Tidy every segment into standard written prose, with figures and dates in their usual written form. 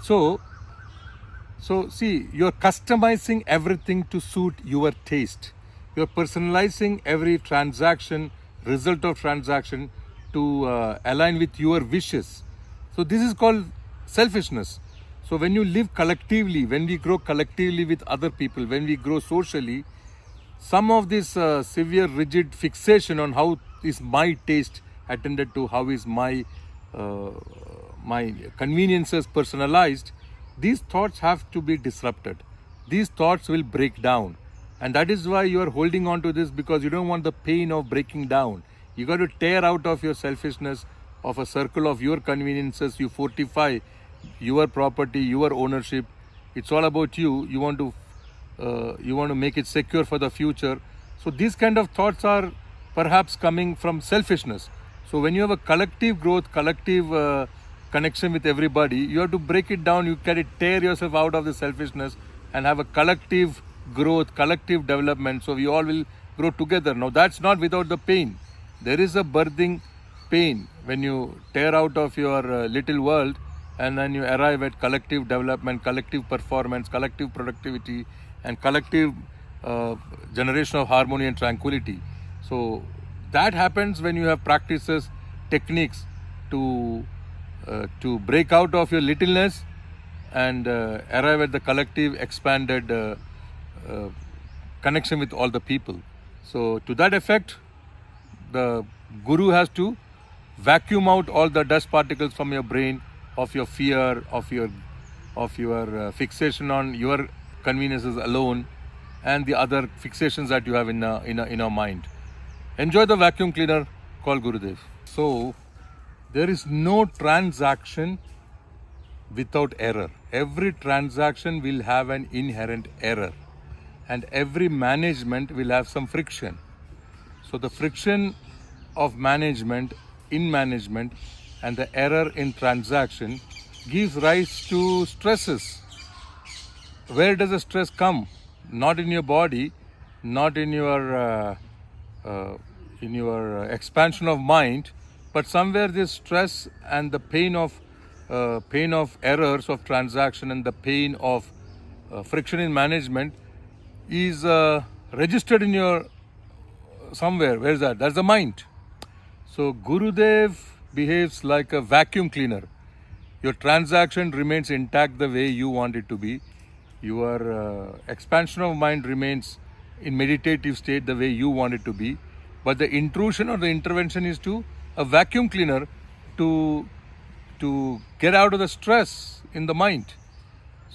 So, so see, you're customizing everything to suit your taste. You're personalizing every transaction, result of transaction to align with your wishes. So this is called selfishness. So when you live collectively, when we grow collectively with other people, when we grow socially, some of this severe rigid fixation on how is my taste attended to, how is uh, my conveniences personalized, these thoughts have to be disrupted. These thoughts will break down, and that is why you are holding on to this, because you don't want the pain of breaking down. You got to tear out of your selfishness, of a circle of your conveniences. You fortify your property, your ownership. It's all about you. You want to make it secure for the future. So these kind of thoughts are perhaps coming from selfishness. So when you have a collective growth, collective connection with everybody, you have to break it down. You can tear yourself out of the selfishness and have a collective growth, collective development. So we all will grow together. Now that's not without the pain. There is a birthing pain when you tear out of your little world and then you arrive at collective development, collective performance, collective productivity, and collective generation of harmony and tranquility. So that happens when you have practices, techniques to break out of your littleness and arrive at the collective expanded connection with all the people. So to that effect, the guru has to vacuum out all the dust particles from your brain, of your fear, of your fixation on your conveniences alone, and the other fixations that you have in a mind. Enjoy the vacuum cleaner called Gurudev. So there is no transaction without error. Every transaction will have an inherent error, and every management will have some friction. So the friction of management, in management, and the error in transaction gives rise to stresses. Where does the stress come? Not in your body, not in your expansion of mind, but somewhere this stress and the pain of errors of transaction and the pain of friction in management is registered in your somewhere. Where is that? That's the mind. So Gurudev behaves like a vacuum cleaner. Your transaction remains intact the way you want it to be. Your expansion of mind remains in meditative state the way you want it to be. But the intrusion or the intervention is to a vacuum cleaner to get out of the stress in the mind.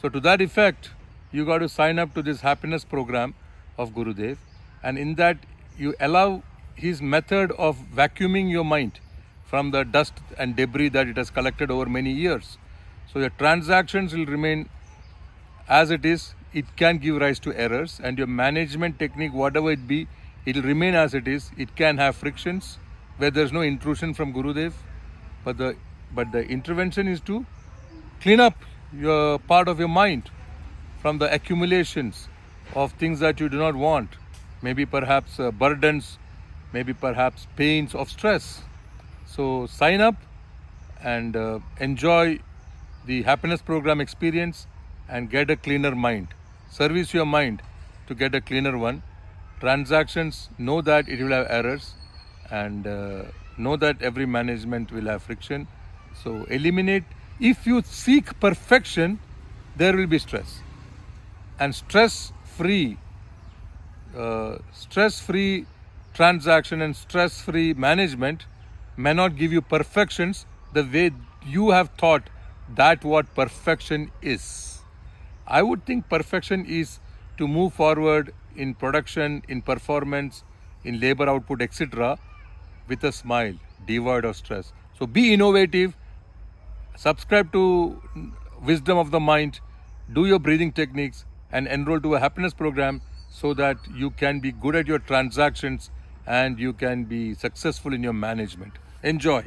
So to that effect, you got to sign up to this happiness program of Gurudev, and in that you allow his method of vacuuming your mind from the dust and debris that it has collected over many years. So your transactions will remain as it is. It can give rise to errors, and your management technique, whatever it be, it will remain as it is. It can have frictions where there is no intrusion from Gurudev, but the intervention is to clean up your part of your mind from the accumulations of things that you do not want, maybe perhaps burdens, maybe perhaps pains of stress. So sign up and enjoy the happiness program experience and get a cleaner mind. Service your mind to get a cleaner one. Transactions, know that it will have errors, and know that every management will have friction. So eliminate. If you seek perfection, there will be stress. And stress-free transaction and stress-free management may not give you perfections the way you have thought that what perfection is. I would think perfection is to move forward in production, in performance, in labor output, etc., with a smile, devoid of stress. So be innovative, subscribe to Wisdom of the Mind, do your breathing techniques, and enroll to a happiness program so that you can be good at your transactions and you can be successful in your management. Enjoy.